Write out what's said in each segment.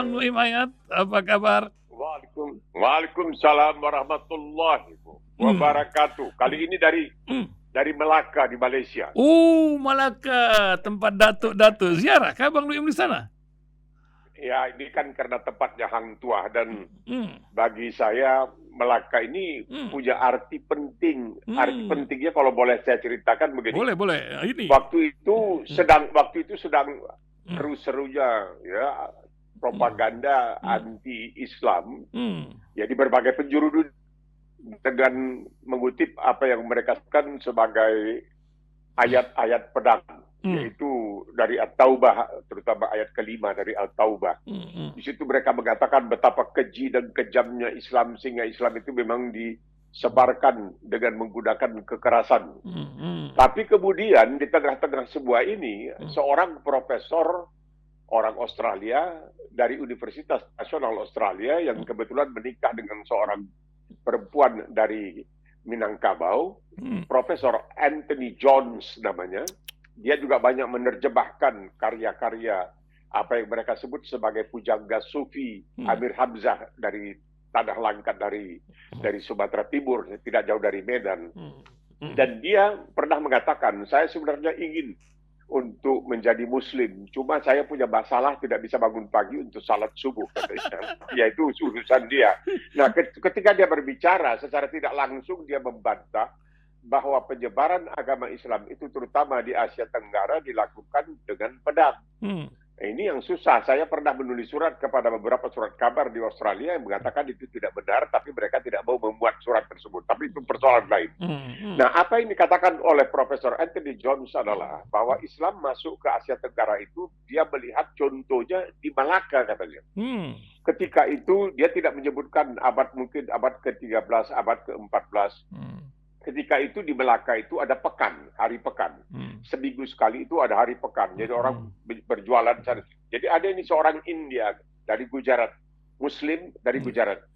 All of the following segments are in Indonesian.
Bang Nuim Hayat, apa kabar? Waalaikumsalam warahmatullahi Hmm. wabarakatuh. Kali ini Hmm. dari Melaka di Malaysia. Malaka, tempat datuk-datuk. Ziarah kah Bang Nuim di sana? Ya, ini kan karena tempatnya Hang Tuah dan Hmm. bagi saya Melaka ini Hmm. punya arti penting. Arti Hmm. pentingnya kalau boleh saya ceritakan begini. Boleh, boleh. Ini. Hmm. Waktu itu sedang Hmm. seru-serunya ya propaganda Hmm. anti-Islam Hmm. ya di berbagai penjuru dunia dengan mengutip apa yang mereka sebutkan sebagai ayat-ayat pedang, Hmm. yaitu dari At-Taubah, terutama ayat kelima dari At-Taubah. Hmm. Di situ mereka mengatakan betapa keji dan kejamnya Islam, sehingga Islam itu memang disebarkan dengan menggunakan kekerasan. Hmm. Tapi kemudian di tengah-tengah sebuah ini, seorang profesor orang Australia dari Universitas Nasional Australia yang kebetulan menikah dengan seorang perempuan dari Minangkabau, Profesor Anthony Jones namanya. Dia juga banyak menerjemahkan karya-karya apa yang mereka sebut sebagai pujangga sufi Amir Hamzah dari Tanah Langkat dari Sumatera Timur, tidak jauh dari Medan. Dan dia pernah mengatakan, saya sebenarnya ingin untuk menjadi muslim, cuma saya punya masalah tidak bisa bangun pagi untuk salat subuh, katanya. Yaitu urusan dia. Nah, ketika dia berbicara secara tidak langsung dia membantah bahwa penyebaran agama Islam itu terutama di Asia Tenggara dilakukan dengan pedang. Nah, ini yang susah. Saya pernah menulis surat kepada beberapa surat kabar di Australia yang mengatakan itu tidak benar, tapi mereka tidak mau memuat surat tersebut. Tapi itu persoalan lain. Nah, apa yang dikatakan oleh Profesor Anthony Jones adalah bahwa Islam masuk ke Asia Tenggara itu, dia melihat contohnya di Malaka, katanya. Ketika itu, dia tidak menyebutkan mungkin abad ke-13, abad ke-14. Ketika itu di Melaka itu ada pekan, hari pekan. Seminggu sekali itu ada hari pekan. Jadi orang berjualan. Jadi ada ini seorang India dari Gujarat, Muslim dari Gujarat.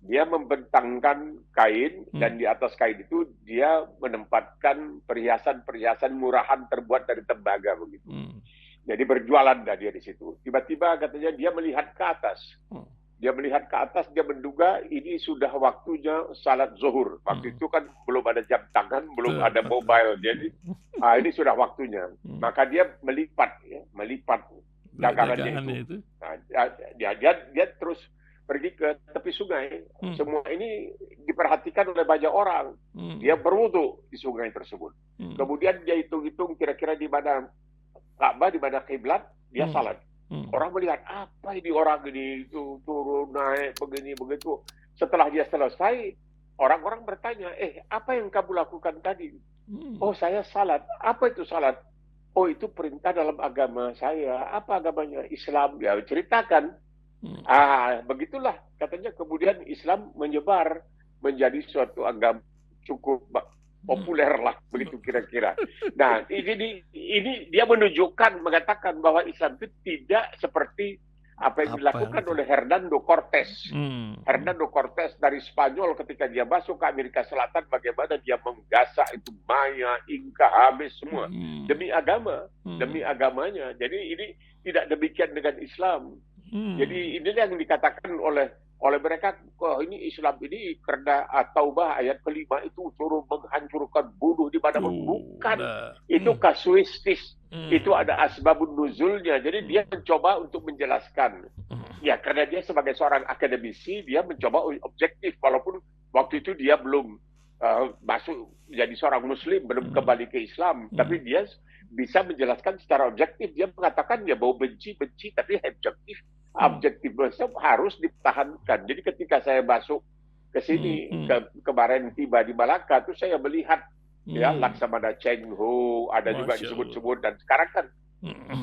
Dia membentangkan kain dan di atas kain itu dia menempatkan perhiasan-perhiasan murahan terbuat dari tembaga begitu. Jadi berjualan dah dia di situ. Tiba-tiba katanya dia melihat ke atas. Dia melihat ke atas, dia menduga ini sudah waktunya salat zuhur. Waktu itu kan belum ada jam tangan, belum ada mobile. Jadi ini sudah waktunya. Maka dia melipat dagangannya itu. Nah, dia terus pergi ke tepi sungai. Semua ini diperhatikan oleh banyak orang. Dia berwudu di sungai tersebut. Kemudian dia hitung-hitung kira-kira di mana Ka'bah, di mana kiblat, dia salat. Orang melihat apa ini orang ini itu turun naik begini begitu. Setelah dia selesai, orang-orang bertanya, apa yang kamu lakukan tadi? Oh, saya salat. Apa itu salat? Oh, itu perintah dalam agama saya. Apa agamanya? Islam. Ya, ceritakan. Begitulah katanya kemudian Islam menyebar menjadi suatu agama cukup populer lah, begitu kira-kira. Nah, ini dia menunjukkan, mengatakan bahwa Islam itu tidak seperti apa yang dilakukan oleh Hernando Cortés. Hernando Cortés dari Spanyol ketika dia masuk ke Amerika Selatan, bagaimana dia menggasak itu Maya, Inca, habis semua. Demi agama, demi agamanya. Jadi ini tidak demikian dengan Islam. Jadi ini yang dikatakan oleh mereka, ini Islam ini karena At-Taubah ayat kelima itu suruh menghancurkan, bunuh di mana pun. Bukan. Itu kasuistis. Itu ada asbabun nuzulnya. Jadi dia mencoba untuk menjelaskan. Ya, karena dia sebagai seorang akademisi, dia mencoba objektif. Walaupun waktu itu dia belum masuk jadi seorang muslim, belum kembali ke Islam. Tapi dia bisa menjelaskan secara objektif. Dia mengatakan dia mau benci, tapi objektif. Objektivitas harus dipertahankan. Jadi ketika saya masuk ke sini, kemarin tiba di Malaka, itu saya melihat ya Laksamana Cheng Ho, ada juga disebut-sebut, dan sekarang kan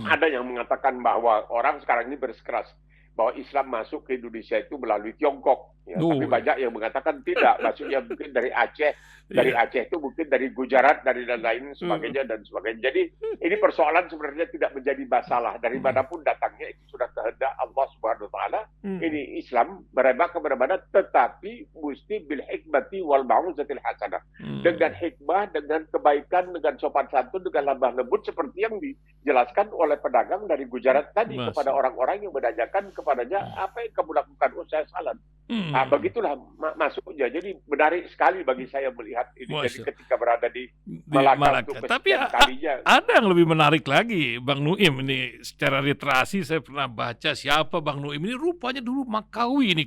ada yang mengatakan bahwa orang sekarang ini bersikeras bahwa Islam masuk ke Indonesia itu melalui Tiongkok. Ya, tapi Oh, banyak yang mengatakan tidak, maksudnya mungkin dari iya. Aceh itu mungkin dari Gujarat, dari dan lain Heeh. sebagainya dan sebagainya. Jadi ini persoalan sebenarnya tidak menjadi masalah dari Mhm. manapun datangnya itu sudah kehendak Allah Subhanahu Wa Taala. Mhm. Ini Islam merebak kemana-mana, tetapi mesti bil hikmati wal mau'izatil hasanah, dengan Mhm. hikmah, dengan kebaikan, dengan sopan santun, dengan lemah lembut seperti yang dijelaskan oleh pedagang dari Gujarat tadi kepada Masya orang-orang yang menanyakan kepadanya apa yang kamu lakukan. Oh, saya salah. Nah, Mhm. begitulah masuknya. Jadi menarik sekali bagi saya melihat ini. Jadi Masya ketika berada di Di Melaka untuk Malaka. Tapi kesekian kalinya, ada yang lebih menarik lagi, Bang Nuim ini secara literasi saya pernah baca siapa Bang Nuim ini rupanya dulu Makawi ini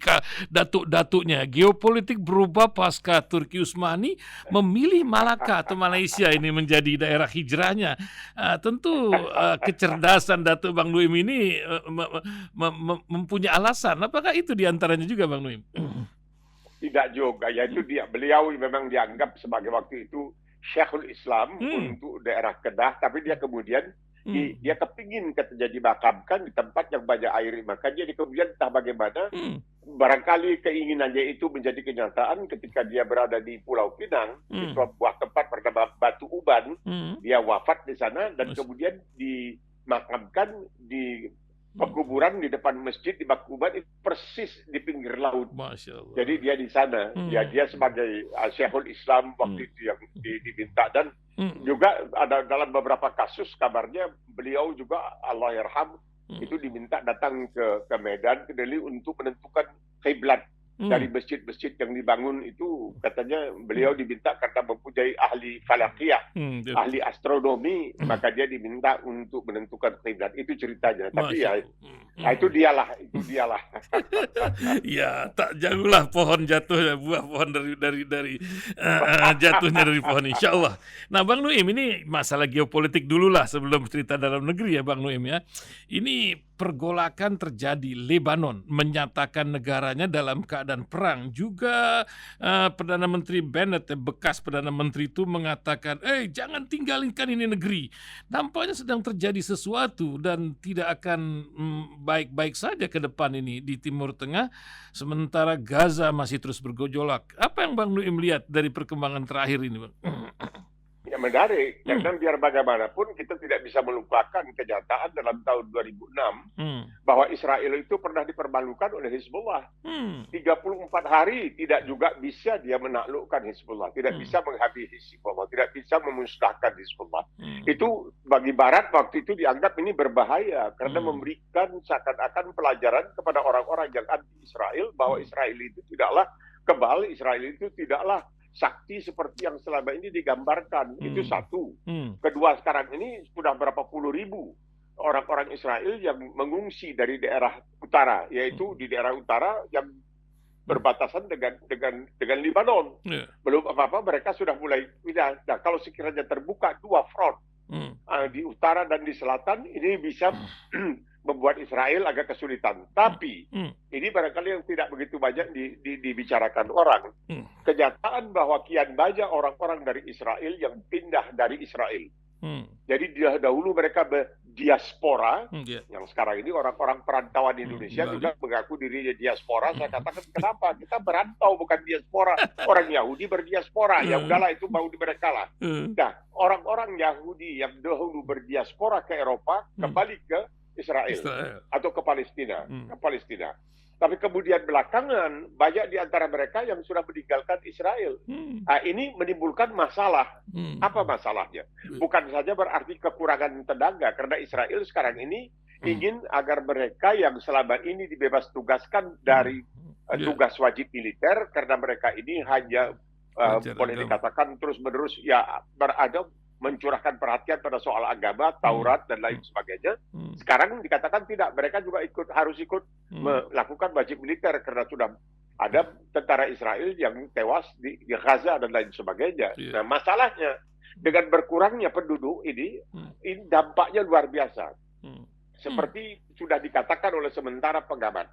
datuk-datuknya. Geopolitik berubah pasca Turki Utsmani memilih Malaka atau Malaysia ini menjadi daerah hijrahnya. Tentu kecerdasan Datuk Bang Nuim ini mempunyai alasan. Apakah itu diantaranya juga Bang Nuim? tidak juga. Yaitu beliau memang dianggap sebagai waktu itu Syekhul Islam Hmm. untuk daerah Kedah, tapi dia kemudian Hmm. dia kepingin katanya dimakamkan di tempat yang banyak air. Makanya dia kemudian entah bagaimana, Hmm. barangkali keinginannya itu menjadi kenyataan ketika dia berada di Pulau Pinang, di Hmm. sebuah tempat bernama Batu Uban. Hmm. Dia wafat di sana dan Mas- kemudian dimakamkan di hmm. pekuburan di depan masjid di Batu Uban, itu persis di pinggir laut. Masya Allah. Jadi dia di sana, dia Hmm. sebagai Syekhul Islam Hmm. waktu itu yang diminta. Dan Hmm. juga ada dalam beberapa kasus kabarnya beliau juga Allahyarham Hmm. itu diminta datang ke Medan, ke Delhi untuk menentukan kiblat dari Hmm. masjid-masjid yang dibangun itu. Katanya beliau diminta karena mempunyai ahli falakiyah, Dia- ahli astronomi, maka dia diminta untuk menentukan kiblat. Itu ceritanya. Tapi Masya ya, Allah. itu dialah. Ya, tak jauhlah pohon jatuh, buah pohon jatuhnya dari pohon, insya Allah. Nah, Bang Nuim, ini masalah geopolitik dulu lah sebelum cerita dalam negeri ya, Bang Nuim ya. Ini pergolakan terjadi, Lebanon menyatakan negaranya dalam keadaan perang. Juga Perdana Menteri Bennett, bekas Perdana Menteri itu mengatakan, jangan tinggalkan ini negeri. Nampaknya sedang terjadi sesuatu dan tidak akan baik-baik saja ke depan ini di Timur Tengah, sementara Gaza masih terus bergejolak. Apa yang Bang Nuim lihat dari perkembangan terakhir ini, Bang? Ya, menarik, Hmm. karena biar bagaimanapun kita tidak bisa melupakan kenyataan dalam tahun 2006 Hmm. bahwa Israel itu pernah dipermalukan oleh Hizbullah. Hmm. 34 hari tidak juga bisa dia menaklukkan Hizbullah, tidak bisa menghabisi Hizbullah, tidak bisa memusnahkan Hizbullah. Itu bagi Barat waktu itu dianggap ini berbahaya karena memberikan seakan-akan pelajaran kepada orang-orang yang anti-Israel bahwa Israel itu tidaklah kebal, Israel itu tidaklah sakti seperti yang selama ini digambarkan. Itu satu. Kedua, sekarang ini sudah berapa puluh ribu orang-orang Israel yang mengungsi dari daerah utara, yaitu di daerah utara yang berbatasan dengan Lebanon. Belum apa-apa mereka sudah mulai pindah. Nah, kalau sekiranya terbuka dua front, di utara dan di selatan, ini bisa membuat Israel agak kesulitan. Tapi ini barangkali yang tidak begitu banyak dibicarakan orang. Kenyataan bahwa kian banyak orang-orang dari Israel yang pindah dari Israel. Jadi dahulu mereka berdiaspora, yang sekarang ini orang-orang perantauan Indonesia juga mengaku dirinya diaspora. Saya katakan, kenapa? Kita berantau, bukan diaspora. Orang Yahudi berdiaspora, ya udahlah itu mau di mereka lah. Nah, orang-orang Yahudi yang dahulu berdiaspora ke Eropa, kembali ke Israel. Atau ke Palestina. Tapi kemudian belakangan banyak di antara mereka yang sudah meninggalkan Israel. Nah, ini menimbulkan masalah. Apa masalahnya? Bukan saja berarti kekurangan tenaga, karena Israel sekarang ini ingin agar mereka yang selama ini dibebas tugaskan dari tugas wajib militer, karena mereka ini hanya boleh dikatakan terus-menerus ya berada mencurahkan perhatian pada soal agama, Taurat dan lain sebagainya. Sekarang dikatakan tidak, mereka juga harus ikut melakukan wajib militer karena sudah ada tentara Israel yang tewas di Gaza dan lain sebagainya. Nah, masalahnya dengan berkurangnya penduduk ini dampaknya luar biasa. Seperti sudah dikatakan oleh sementara pengamat.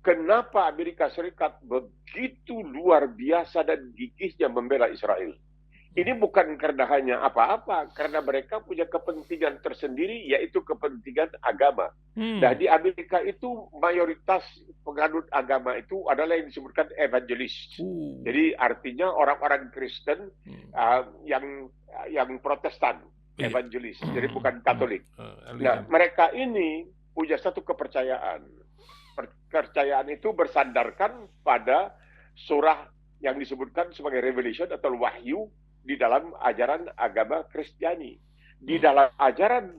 Kenapa Amerika Serikat begitu luar biasa dan gigihnya membela Israel? Ini bukan karena hanya apa-apa, karena mereka punya kepentingan tersendiri, yaitu kepentingan agama. Nah, di Amerika itu mayoritas penganut agama itu adalah yang disebutkan evangelis. Jadi artinya orang-orang Kristen yang Protestan, evangelis. Jadi bukan Katolik. Nah, mereka ini punya satu kepercayaan. Kepercayaan itu bersandarkan pada surah yang disebutkan sebagai revelation atau wahyu di dalam ajaran agama Kristiani. Di dalam ajaran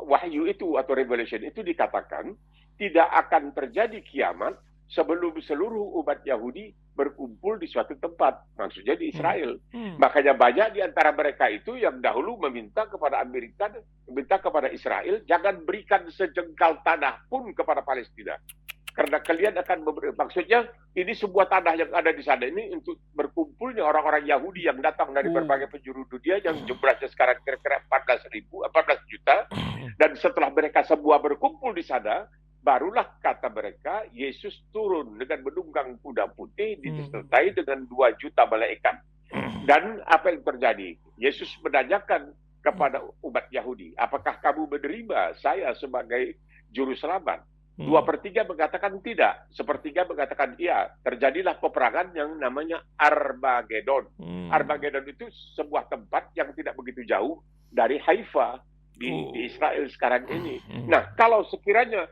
wahyu itu atau revelation itu dikatakan tidak akan terjadi kiamat sebelum seluruh umat Yahudi berkumpul di suatu tempat, maksudnya di Israel. Makanya banyak di antara mereka itu yang dahulu meminta kepada Amerika, meminta kepada Israel, jangan berikan sejengkal tanah pun kepada Palestina. Karena kalian akan maksudnya ini sebuah tanah yang ada di sana ini untuk berkumpulnya orang-orang Yahudi yang datang dari berbagai penjuru dunia yang jumlahnya sekarang kira-kira 14 juta. Dan setelah mereka semua berkumpul di sana, barulah kata mereka Yesus turun dengan menunggang kuda putih disertai dengan 2 juta malaikat. Dan apa yang terjadi? Yesus menanyakan kepada umat Yahudi, apakah kamu menerima saya sebagai juru selamat? 2/3 mengatakan tidak, 1/3 mengatakan iya. Terjadilah peperangan yang namanya Armageddon. Armageddon itu sebuah tempat yang tidak begitu jauh dari Haifa di Israel sekarang ini. Nah, kalau sekiranya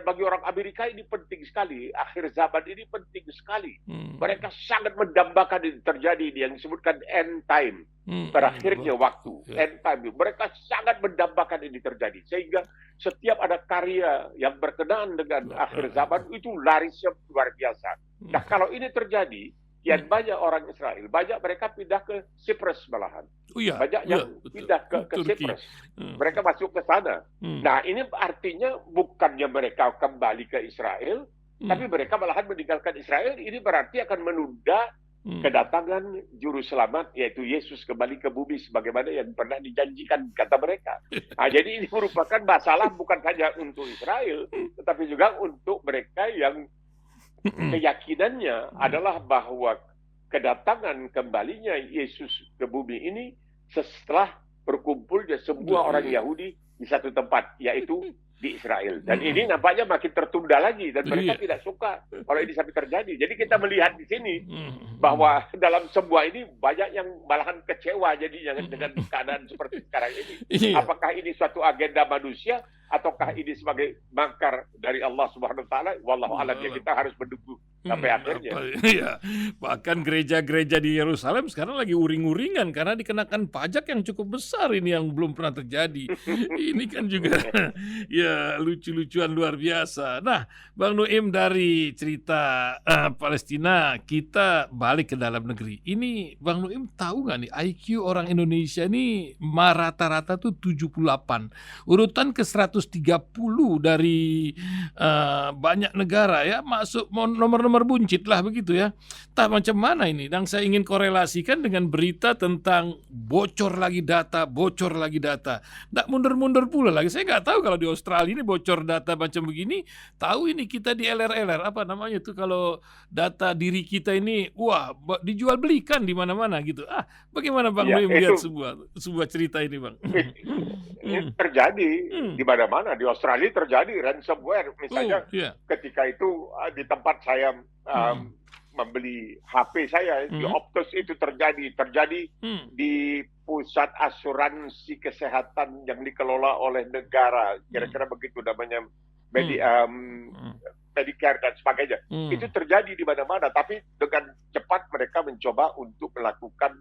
bagi orang Amerika ini penting sekali, akhir zaman ini penting sekali. Mereka sangat mendambakan ini terjadi yang disebutkan end time, berakhirnya waktu, end time. Mereka sangat mendambakan ini terjadi, sehingga setiap ada karya yang berkenaan dengan akhir zaman itu larisnya luar biasa. Nah, kalau ini terjadi, kian banyak orang Israel, banyak mereka pindah ke Cyprus malahan. Banyak yang pindah ke Cyprus. Mereka masuk ke sana. Nah, ini artinya bukannya mereka kembali ke Israel, tapi mereka malahan meninggalkan Israel. Ini berarti akan menunda kedatangan juru selamat, yaitu Yesus kembali ke bumi sebagaimana yang pernah dijanjikan kata mereka. Nah, jadi ini merupakan masalah bukan hanya untuk Israel, tetapi juga untuk mereka yang keyakinannya adalah bahwa kedatangan kembalinya Yesus ke bumi ini setelah berkumpulnya semua orang Yahudi di satu tempat, yaitu di Israel. Dan ini nampaknya makin tertunda lagi dan mereka tidak suka kalau ini sampai terjadi. Jadi kita melihat di sini bahwa dalam semua ini banyak yang malahan kecewa jadinya dengan keadaan seperti sekarang ini. Apakah ini suatu agenda manusia ataukah ini sebagai makar dari Allah Subhanahu wa taala? Wallahu a'lam, ya kita harus menunggu sampai akhirnya. Iya. Bahkan gereja-gereja di Yerusalem sekarang lagi uring-uringan karena dikenakan pajak yang cukup besar ini yang belum pernah terjadi. Ini kan juga ya lucu-lucuan luar biasa. Nah, Bang Nuim, dari cerita Palestina kita balik ke dalam negeri. Ini Bang Nuim tahu nggak nih IQ orang Indonesia ini rata-rata tuh 78. Urutan ke 130 dari banyak negara ya, masuk nomor-nomor buncit lah begitu ya. Entah macam mana ini. Dan saya ingin korelasikan dengan berita tentang bocor lagi data. Nggak mundur-mundur pula lagi. Saya nggak tahu kalau di Australia ini bocor data macam begini. Tahu ini kita di LR, apa namanya tuh kalau data diri kita ini, wah dijual belikan di mana-mana gitu. Bagaimana Bang Nuim melihat sebuah cerita ini, Bang? Ini terjadi di mana-mana. Di Australia terjadi ransomware. Misalnya ketika itu di tempat saya membeli HP saya di Optus itu terjadi di pusat asuransi kesehatan yang dikelola oleh negara, kira-kira begitu namanya, Medicare dan sebagainya. Itu terjadi di mana-mana, tapi dengan cepat mereka mencoba untuk melakukan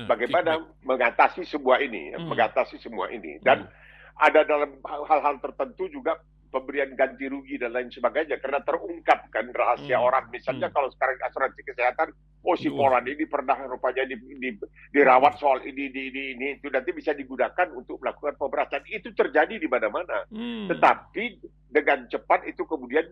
bagaimana mengatasi semua ini, dan ada dalam hal-hal tertentu juga pemberian ganti rugi dan lain sebagainya karena terungkap kan rahasia orang. Misalnya kalau sekarang asuransi kesehatan, si Polan ini pernah rupanya dirawat soal ini itu nanti bisa digunakan untuk melakukan pemerasan. Itu terjadi di mana-mana. Tetapi dengan cepat itu kemudian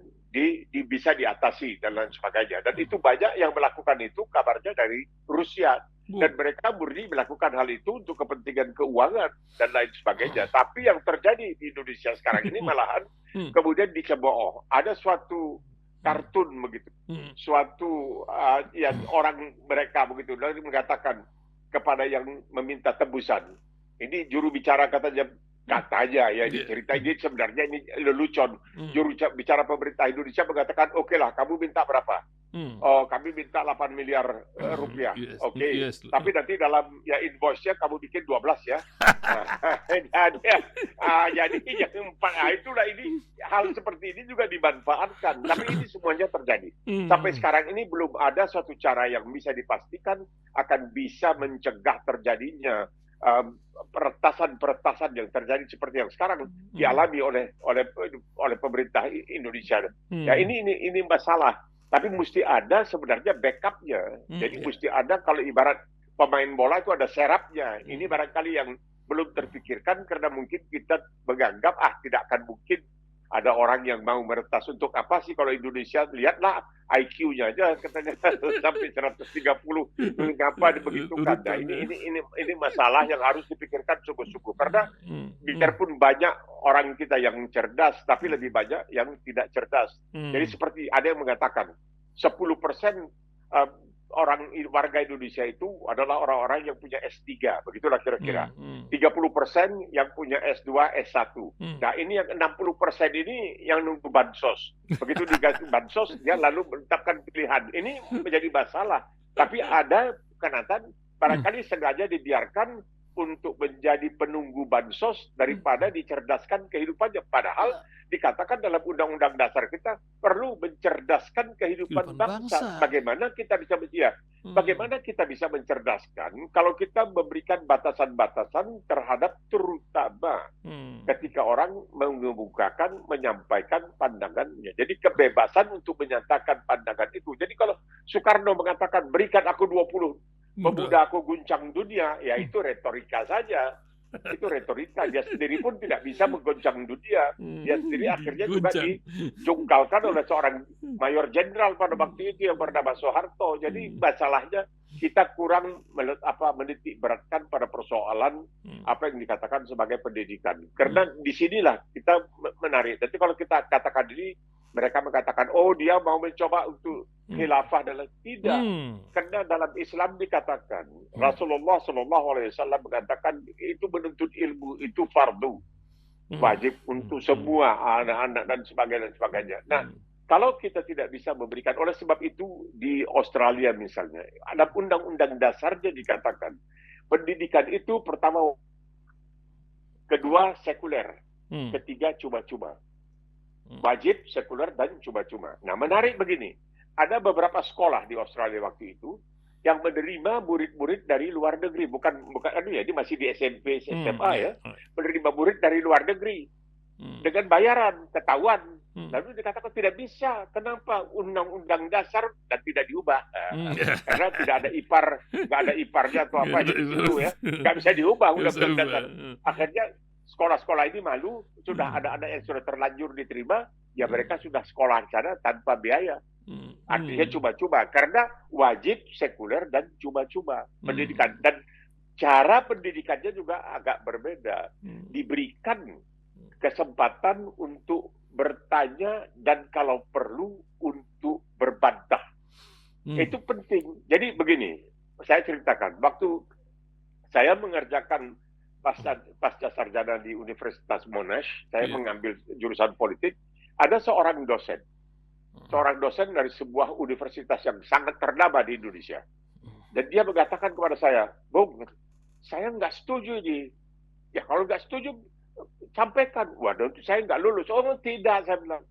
bisa diatasi dan lain sebagainya. Dan itu banyak yang melakukan itu kabarnya dari Rusia. Dan mereka murni melakukan hal itu untuk kepentingan keuangan dan lain sebagainya. Tapi yang terjadi di Indonesia sekarang ini malahan kemudian dicemooh. Ada suatu kartun begitu, suatu yang orang mereka begitu lalu mengatakan kepada yang meminta tebusan. Ini juru bicara katanya ya ini cerita ini sebenarnya ini lelucon. Juru bicara pemerintah Indonesia mengatakan, oke lah, kamu minta berapa? Oh, kami minta 8 miliar rupiah. Oke. Tapi nanti dalam invoice-nya kamu bikin 12 ya. Jadi itulah ini hal seperti ini juga dimanfaatkan. Tapi ini semuanya terjadi. Sampai sekarang ini belum ada suatu cara yang bisa dipastikan akan bisa mencegah terjadinya peretasan yang terjadi seperti yang sekarang dialami oleh pemerintah Indonesia. Ya ini masalah. Tapi mesti ada sebenarnya backup-nya. Jadi mesti ada, kalau ibarat pemain bola itu ada serapnya. Ini barangkali yang belum terpikirkan karena mungkin kita menganggap tidak akan mungkin ada orang yang mau meretas. Untuk apa sih kalau Indonesia, lihatlah IQ-nya aja katanya sampai 130. Mengapa begitu kan? Nah, ini masalah yang harus dipikirkan sungguh-sungguh. Karena biarpun banyak orang kita yang cerdas, tapi lebih banyak yang tidak cerdas. Jadi seperti ada yang mengatakan 10% warga Indonesia itu adalah orang-orang yang punya S3, begitulah kira-kira. 30% yang punya S2, S1. Nah, ini yang 60% ini yang nunggu bansos. Begitu diganti bansos, dia lalu menetapkan pilihan. Ini menjadi masalah. Tapi ada kenatan barangkali sengaja dibiarkan untuk menjadi penunggu bansos daripada dicerdaskan kehidupannya. Padahal dikatakan dalam Undang-Undang Dasar kita perlu mencerdaskan kehidupan bangsa. Bagaimana kita bisa mencerdaskan kalau kita memberikan batasan-batasan terhadap terutama ketika orang menyampaikan pandangannya. Jadi kebebasan untuk menyatakan pandangan itu. Jadi kalau Soekarno mengatakan berikan aku 20 pemuda aku guncang dunia, ya itu retorika saja. Itu retorika. Dia sendiri pun tidak bisa menggoncang dunia. Dia sendiri akhirnya juga dijungkalkan oleh seorang mayor jenderal pada waktu itu yang bernama Soeharto. Jadi masalahnya kita kurang menitik beratkan pada persoalan apa yang dikatakan sebagai pendidikan. Karena disinilah kita menarik. Nanti kalau kita katakan ini, mereka mengatakan, oh dia mau mencoba untuk khilafah dan tidak. Karena dalam Islam dikatakan, Rasulullah SAW mengatakan itu menuntut ilmu itu fardu, wajib untuk semua anak-anak dan sebagainya. Nah, kalau kita tidak bisa memberikan, oleh sebab itu di Australia misalnya, ada undang-undang dasarnya dikatakan pendidikan itu pertama, kedua sekuler, ketiga cuma-cuma. Wajib, sekuler, dan cuma-cuma. Nah, menarik begini. Ada beberapa sekolah di Australia waktu itu yang menerima murid-murid dari luar negeri. Bukan ini masih di SMP, SMA ya. Menerima murid dari luar negeri. Dengan bayaran, ketahuan. Lalu dikatakan tidak bisa. Kenapa? Undang-undang dasar dan tidak diubah. Karena tidak ada nggak ada iparnya atau apa di situ ya. Nggak bisa diubah undang-undang dasar. Akhirnya sekolah-sekolah ini malu, sudah ada anak yang sudah terlanjur diterima, ya mereka sudah sekolah di sana tanpa biaya. Artinya cuma-cuma, karena wajib, sekuler, dan cuma-cuma pendidikan. Dan cara pendidikannya juga agak berbeda. Diberikan kesempatan untuk bertanya dan kalau perlu untuk berbantah. Itu penting. Jadi begini, saya ceritakan, waktu saya mengerjakan pasca sarjana di Universitas Monash, saya mengambil jurusan politik, ada seorang dosen dari sebuah universitas yang sangat ternama di Indonesia. Dan dia mengatakan kepada saya, Bung, saya nggak setuju ini. Ya kalau nggak setuju, sampaikan. Waduh, saya nggak lulus. Oh tidak, saya bilang.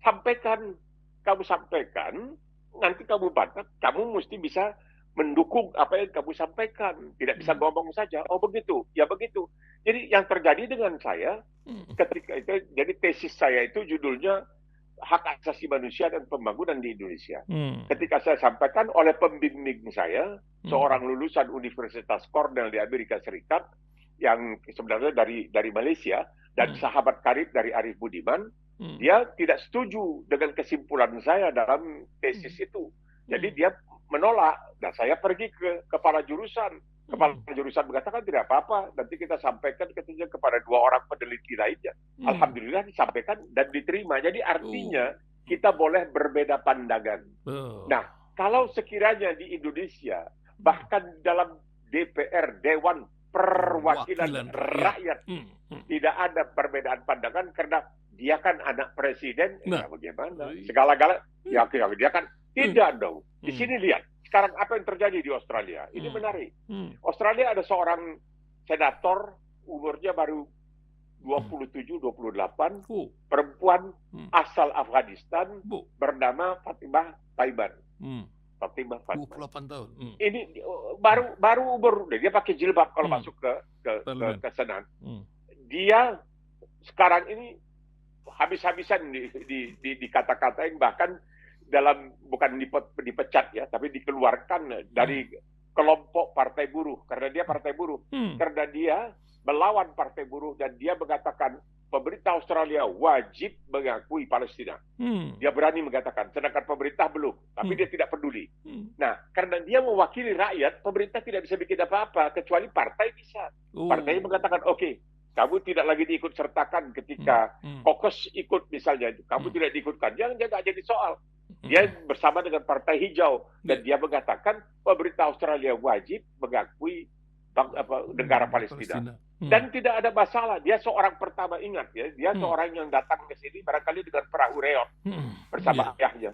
Sampaikan. Kamu sampaikan, nanti kamu bantah, kamu mesti bisa mendukung apa yang kamu sampaikan. Tidak bisa ngomong saja. Oh begitu, ya begitu. Jadi yang terjadi dengan saya ketika itu, jadi tesis saya itu judulnya Hak Asasi Manusia dan Pembangunan di Indonesia. Ketika saya sampaikan oleh pembimbing saya, seorang lulusan Universitas Cornell di Amerika Serikat, yang sebenarnya dari Malaysia, dan sahabat karib dari Arif Budiman, dia tidak setuju dengan kesimpulan saya dalam tesis itu. Jadi dia menolak. Nah, saya pergi ke kepala jurusan. Kepala jurusan mengatakan tidak apa-apa, nanti kita sampaikan katanya kepada 2 orang peneliti lainnya. Alhamdulillah disampaikan dan diterima. Jadi artinya kita boleh berbeda pandangan. Nah, kalau sekiranya di Indonesia, bahkan dalam DPR, Dewan Perwakilan Wakilan rakyat. Rakyat. Tidak ada perbedaan pandangan karena dia kan anak presiden. Nah. Bagaimana? Segala-gala. Ya, dia kan tidak dong. Di sini lihat. Sekarang apa yang terjadi di Australia? Ini menarik. Australia ada seorang senator, umurnya baru 27-28, perempuan asal Afghanistan, bernama Fatimah Taiban. Fatimah 28 tahun. Ini baru umur, dia pakai jilbab kalau masuk ke Senat. Dia sekarang ini habis-habisan dikata-katain, bahkan bukan dipecat ya, tapi dikeluarkan dari kelompok partai buruh karena dia partai buruh, karena dia melawan partai buruh dan dia mengatakan pemerintah Australia wajib mengakui Palestina. Dia berani mengatakan, sedangkan pemerintah belum, tapi dia tidak peduli. Nah, karena dia mewakili rakyat, pemerintah tidak bisa bikin apa-apa kecuali partai bisa. Partai mengatakan, oke, kamu tidak lagi diikut sertakan ketika Caucus ikut misalnya, kamu tidak diikutkan, dia nggak jadi soal. Dia bersama dengan Partai Hijau dan dia mengatakan pemerintah Australia wajib mengakui negara Palestina. Dan tidak ada masalah. Dia seorang pertama, ingat ya, dia seorang yang datang ke sini barangkali dengan perahu reot bersama ayahnya.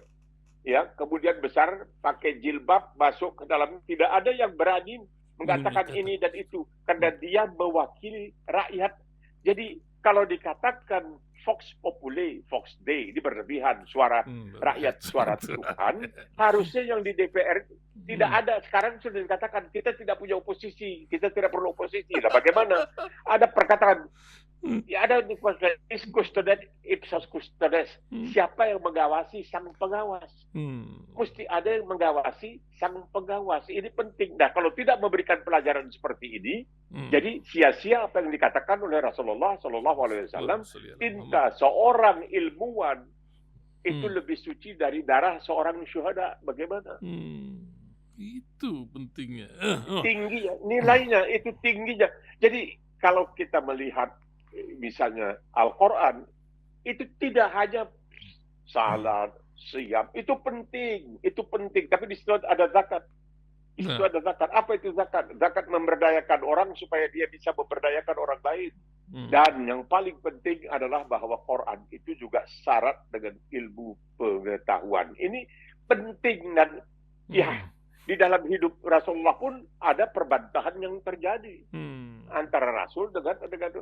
Ya, kemudian besar pakai jilbab masuk ke dalam, tidak ada yang berani mengatakan ini dan itu karena dia mewakili rakyat. Jadi kalau dikatakan Vox Populi, Vox Dei, ini berlebihan, suara rakyat, suara Tuhan, harusnya yang di DPR tidak ada. Sekarang sudah dikatakan kita tidak punya oposisi, kita tidak perlu oposisi. Nah, bagaimana? Ada perkataan, ya ada is custodes ipsos custodes. Siapa yang mengawasi sang pengawas? Mesti ada yang mengawasi sang pengawas. Ini penting. Nah, kalau tidak memberikan pelajaran seperti ini, jadi sia-sia apa yang dikatakan oleh Rasulullah SAW. Cinta seorang ilmuwan itu lebih suci dari darah seorang syuhada. Bagaimana? Itu pentingnya. Tingginya, nilainya itu tingginya. Jadi kalau kita melihat misalnya Al-Quran, itu tidak hanya salat, siam, itu penting. Tapi di situ ada zakat. Di situ ada zakat. Apa itu zakat? Zakat memberdayakan orang supaya dia bisa memberdayakan orang lain. Dan yang paling penting adalah bahwa Quran itu juga syarat dengan ilmu pengetahuan. Ini penting dan ya di dalam hidup Rasulullah pun ada perbantahan yang terjadi antara Rasul dengan.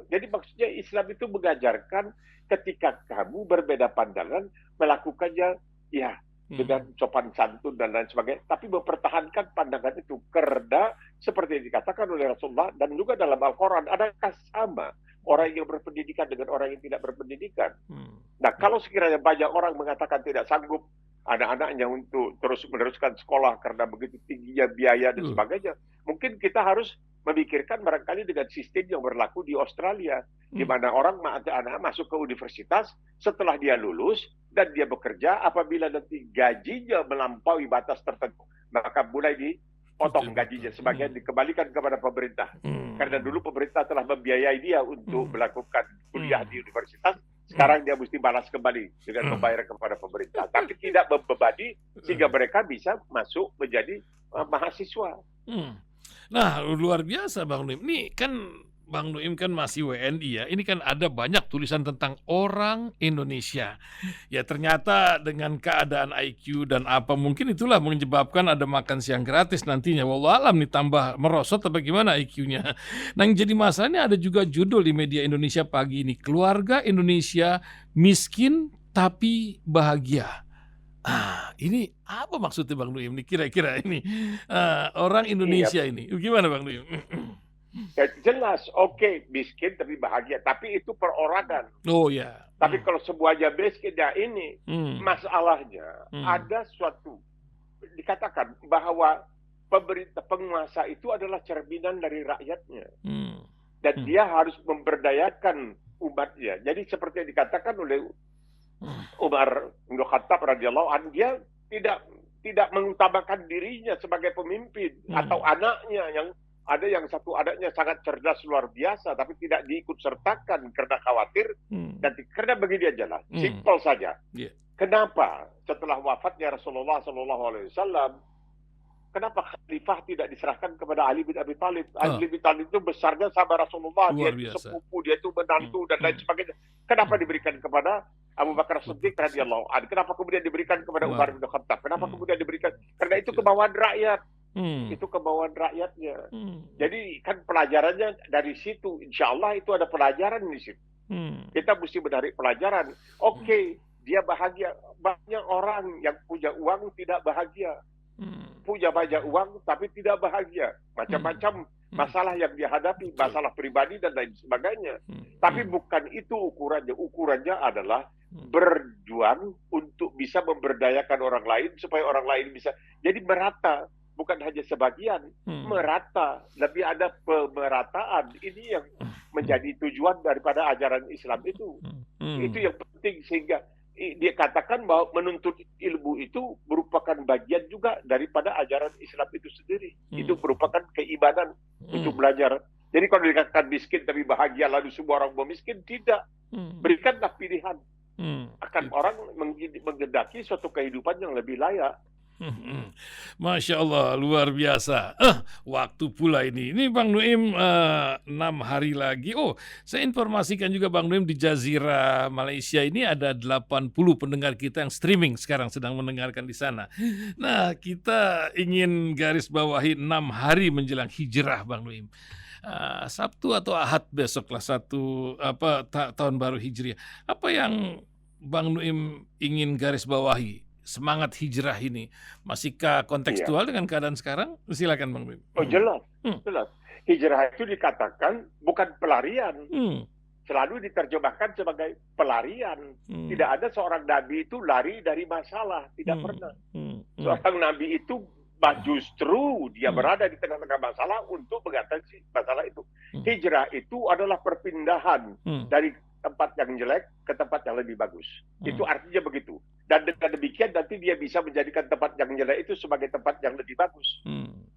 Jadi maksudnya Islam itu mengajarkan ketika kamu berbeda pandangan melakukannya ya dengan sopan santun dan lain sebagainya, tapi mempertahankan pandangan itu karena seperti yang dikatakan oleh Rasulullah dan juga dalam Al-Quran, adakah sama orang yang berpendidikan dengan orang yang tidak berpendidikan? Nah, kalau sekiranya banyak orang mengatakan tidak sanggup anak-anaknya untuk terus meneruskan sekolah karena begitu tingginya biaya dan sebagainya, mungkin kita harus memikirkan barangkali dengan sistem yang berlaku di Australia, di mana orang anak masuk ke universitas setelah dia lulus dan dia bekerja, apabila nanti gajinya melampaui batas tertentu, maka mulai dipotong gajinya, sebagian dikembalikan kepada pemerintah. Karena dulu pemerintah telah membiayai dia untuk melakukan kuliah di universitas, sekarang dia mesti balas kembali dengan membayar kepada pemerintah. Tapi tidak membebani sehingga mereka bisa masuk menjadi mahasiswa. Nah, luar biasa Bang Nuim. Ini kan Bang Nuim kan masih WNI ya. Ini kan ada banyak tulisan tentang orang Indonesia. Ya ternyata dengan keadaan IQ dan apa mungkin itulah menyebabkan ada makan siang gratis nantinya. Wallahualam nih tambah merosot atau bagaimana IQ-nya. Nah yang jadi masalahnya ada juga judul di media Indonesia pagi ini. Keluarga Indonesia miskin tapi bahagia. Ini apa maksudnya Bang Nuim nih kira-kira ini orang Indonesia ini gimana Bang Nuim? Ya, jelas, oke, miskin tapi bahagia, tapi itu perorangan. Oh ya. Tapi kalau semuanya miskin, ya ini masalahnya ada suatu dikatakan bahwa pemerintah penguasa itu adalah cerminan dari rakyatnya dan dia harus memberdayakan umatnya. Jadi seperti yang dikatakan oleh Umar bin Khattab radhiyallahu anhu, dia tidak mengutamakan dirinya sebagai pemimpin atau anaknya yang ada yang satu anaknya sangat cerdas luar biasa tapi tidak diikut sertakan karena khawatir dan karena bagi dia jelas simpel saja. Kenapa setelah wafatnya Rasulullah SAW kenapa khalifah tidak diserahkan kepada Ali bin Abi Thalib? Ah, Ali bin Thalib itu besarnya sahabat Rasulullah, dia luar itu biasa. sepupu, dia itu menantu dan lain Hmm. sebagainya. Kenapa Hmm. diberikan kepada Abu Bakar Abu Siddiq Bakar Siddiq. radhiyallahu anhu? Kenapa kemudian diberikan kepada Umar Wow. bin Khattab? Kenapa Hmm. kemudian diberikan? Karena itu Betul. kemauan rakyat. Hmm. Itu kemauan rakyatnya. Hmm. Jadi kan pelajarannya dari situ. Insya Allah itu ada pelajaran di situ. Hmm. Kita mesti menarik pelajaran. Oke, dia bahagia. Banyak orang yang punya uang tidak bahagia. Hmm. Punya banyak uang tapi tidak bahagia. Macam-macam masalah yang dia hadapi, Betul. masalah pribadi dan lain sebagainya. Hmm. Tapi bukan itu ukurannya. Ukurannya adalah Hmm. berjuang untuk bisa memberdayakan orang lain supaya orang lain bisa. Jadi merata, bukan hanya sebagian, merata. Lebih ada pemerataan. Ini yang menjadi tujuan daripada ajaran Islam itu. Itu yang penting, sehingga dia katakan bahwa menuntut ilmu itu merupakan bagian juga daripada ajaran Islam itu sendiri. Itu merupakan keimanan untuk belajar. Jadi kalau dikatakan miskin tapi bahagia lalu semua orang mau miskin, tidak. Berikanlah pilihan. Akan orang menghendaki suatu kehidupan yang lebih layak. Masya Allah, luar biasa. Waktu pula ini. Ini Bang Nuim 6 hari lagi. Oh, saya informasikan juga Bang Nuim di Jazirah Malaysia ini ada 80 pendengar kita yang streaming sekarang sedang mendengarkan di sana. Nah, kita ingin garis bawahi 6 hari menjelang hijrah Bang Nuim. Sabtu atau Ahad besoklah tahun baru Hijriah. Apa yang Bang Nuim ingin garis bawahi? Semangat hijrah ini masihkah kontekstual dengan keadaan sekarang? Silakan Bang Nuim. Oh jelas, jelas. Hijrah itu dikatakan bukan pelarian. Selalu diterjemahkan sebagai pelarian. Tidak ada seorang nabi itu lari dari masalah, tidak pernah. Seorang nabi itu justru dia berada di tengah-tengah masalah untuk mengatasi masalah itu. Hijrah itu adalah perpindahan dari tempat yang jelek ke tempat yang lebih bagus. Itu artinya begitu. Dan dengan demikian nanti dia bisa menjadikan tempat yang jelek itu sebagai tempat yang lebih bagus.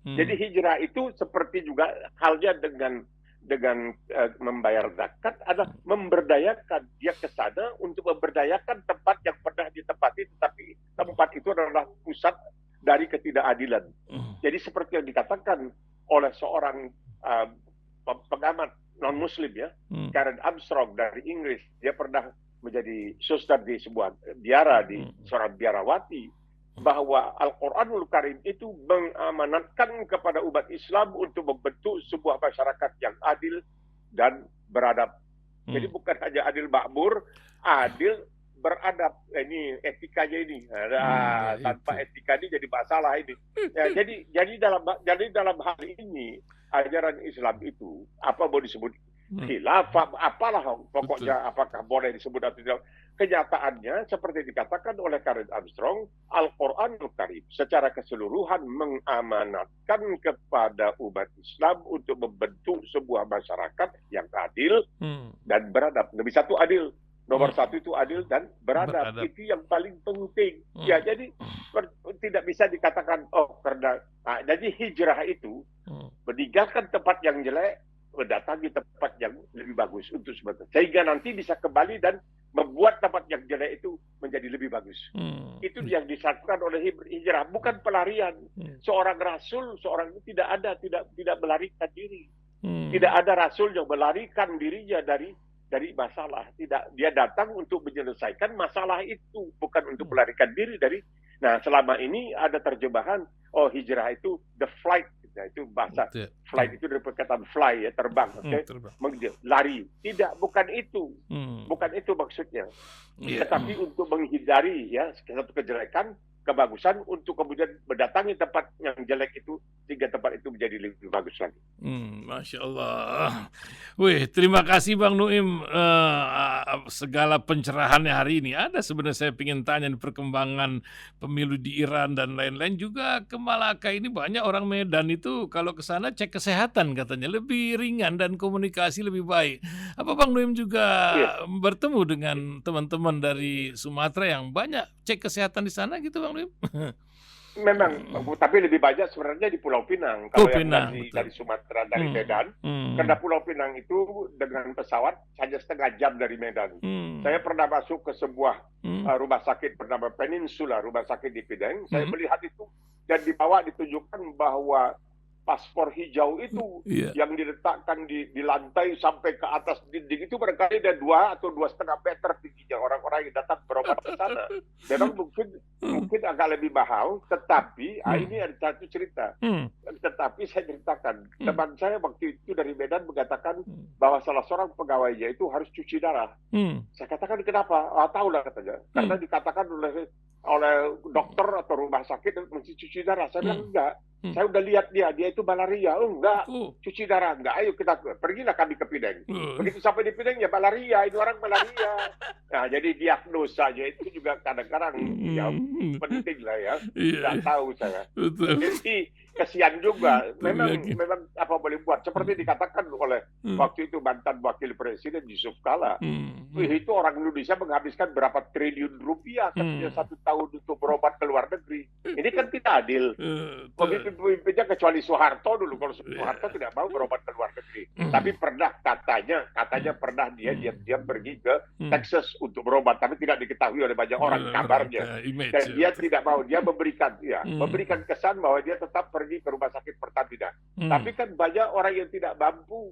Jadi hijrah itu seperti juga halnya dengan membayar zakat adalah memberdayakan. Dia ke sana untuk memberdayakan tempat yang pernah ditempati, tetapi tempat itu adalah pusat dari ketidakadilan. Jadi seperti yang dikatakan oleh seorang pengamat non-muslim ya, Karen Armstrong dari Inggris, dia pernah menjadi suster di sebuah biara, di seorang biarawati, bahwa Al-Quranul Karim itu mengamanatkan kepada umat Islam untuk membentuk sebuah masyarakat yang adil dan beradab. Jadi bukan hanya adil makmur, adil beradab. Ini etikanya ini. Tanpa etika ini jadi masalah ini. Ya, jadi dalam hal ini ajaran Islam itu apa mau disebut khilafah, apalah pokoknya. Betul. Apakah boleh disebut atau tidak. Kenyataannya seperti dikatakan oleh Karen Armstrong, Al-Quranul Karim secara keseluruhan mengamanatkan kepada umat Islam untuk membentuk sebuah masyarakat yang adil dan beradab. Lebih satu adil. Nomor satu itu adil dan beradab. Itu yang paling penting. Ya, jadi tidak bisa dikatakan karena jadi hijrah itu meninggalkan tempat yang jelek, mendatangi tempat yang lebih bagus untuk sebentar. Sehingga nanti bisa kembali dan membuat tempat yang jelek itu menjadi lebih bagus. Itu yang disatukan oleh hijrah, bukan pelarian. Seorang rasul, seorang itu tidak melarikan diri. Tidak ada rasul yang melarikan dirinya dari masalah. Tidak, dia datang untuk menyelesaikan masalah itu, bukan untuk melarikan diri dari. Nah, selama ini ada terjemahan hijrah itu the flight. Nah, itu bahasa flight itu dari perkataan fly ya, terbang, lari. Tidak, bukan itu. Bukan itu maksudnya. Tetapi untuk menghindari ya satu kejelekan, kebagusan, untuk kemudian mendatangi tempat yang jelek itu sehingga tempat itu menjadi lebih bagus lagi. Masya Allah. Wih, terima kasih Bang Nuim segala pencerahannya hari ini. Ada sebenarnya saya ingin tanya perkembangan pemilu di Iran dan lain-lain, juga ke Malaka ini banyak orang Medan itu kalau ke sana cek kesehatan katanya lebih ringan dan komunikasi lebih baik. Apa Bang Nuim juga bertemu dengan teman-teman dari Sumatera yang banyak cek kesehatan di sana gitu Bang Nuim? Memang, tapi lebih banyak sebenarnya di Pulau Pinang. Kalau yang dari Sumatera, dari Medan, karena Pulau Pinang itu dengan pesawat hanya setengah jam dari Medan. Saya pernah masuk ke sebuah rumah sakit bernama Peninsula, rumah sakit di Penang. Saya melihat itu dan dibawa ditunjukkan bahwa paspor hijau itu Iya. yang diletakkan di lantai sampai ke atas dinding itu barangkali ada 2 atau 2,5 meter tingginya orang-orang yang datang berobat ke sana. Memang mungkin agak lebih mahal, tetapi ini ada satu cerita. Tetapi saya ceritakan, teman saya waktu itu dari Medan mengatakan bahwa salah seorang pegawainya itu harus cuci darah. Saya katakan kenapa? Tahu lah katanya. Karena dikatakan oleh dokter atau rumah sakit mesti cuci darah. Saya bilang enggak. Saya udah lihat dia itu malaria. Oh enggak, cuci darah enggak. Ayo kita pergilah kami ke Pineng. Begitu sampai di Pineng ya malaria, ini orang malaria. Nah, jadi diagnosanya itu juga kadang-kadang ya penting lah ya. Enggak tahu saya. Betul. Jadi kesian juga. Memang apa boleh buat. Seperti dikatakan oleh waktu itu mantan wakil presiden Yusuf Kala. Itu orang Indonesia menghabiskan berapa triliun rupiah setiap 1 tahun untuk berobat ke luar negeri. Ini kan tidak adil. Pemimpinnya kecuali Soeharto dulu. Kalau Soeharto tidak mau berobat ke luar negeri. Tapi pernah katanya pernah dia diam-diam pergi ke Texas untuk berobat. Tapi tidak diketahui oleh banyak orang kabarnya. Dan dia tidak mau. Dia memberikan kesan bahwa dia tetap pergi ke rumah sakit Pertamina. Tapi kan banyak orang yang tidak mampu.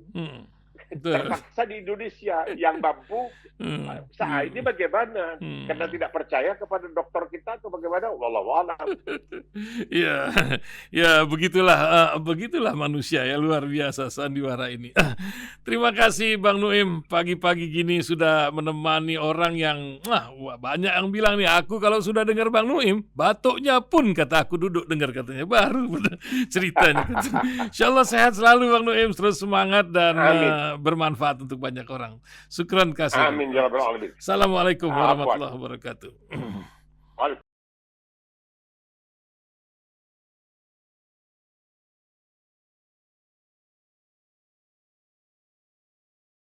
Terpaksa di Indonesia yang mampu. Ini bagaimana? Karena tidak percaya kepada dokter kita atau bagaimana? Wallahu a'lam. Ya begitulah manusia ya, luar biasa sandiwara ini. Terima kasih Bang Nuim, pagi-pagi gini sudah menemani orang yang banyak yang bilang nih, aku kalau sudah dengar Bang Nuim, batuknya pun kata aku duduk dengar katanya, baru ceritanya. Insyaallah sehat selalu Bang Nuim, terus semangat dan bermanfaat untuk banyak orang. Syukran kasih. Amin ya rabbal alamin. Assalamualaikum warahmatullahi wabarakatuh.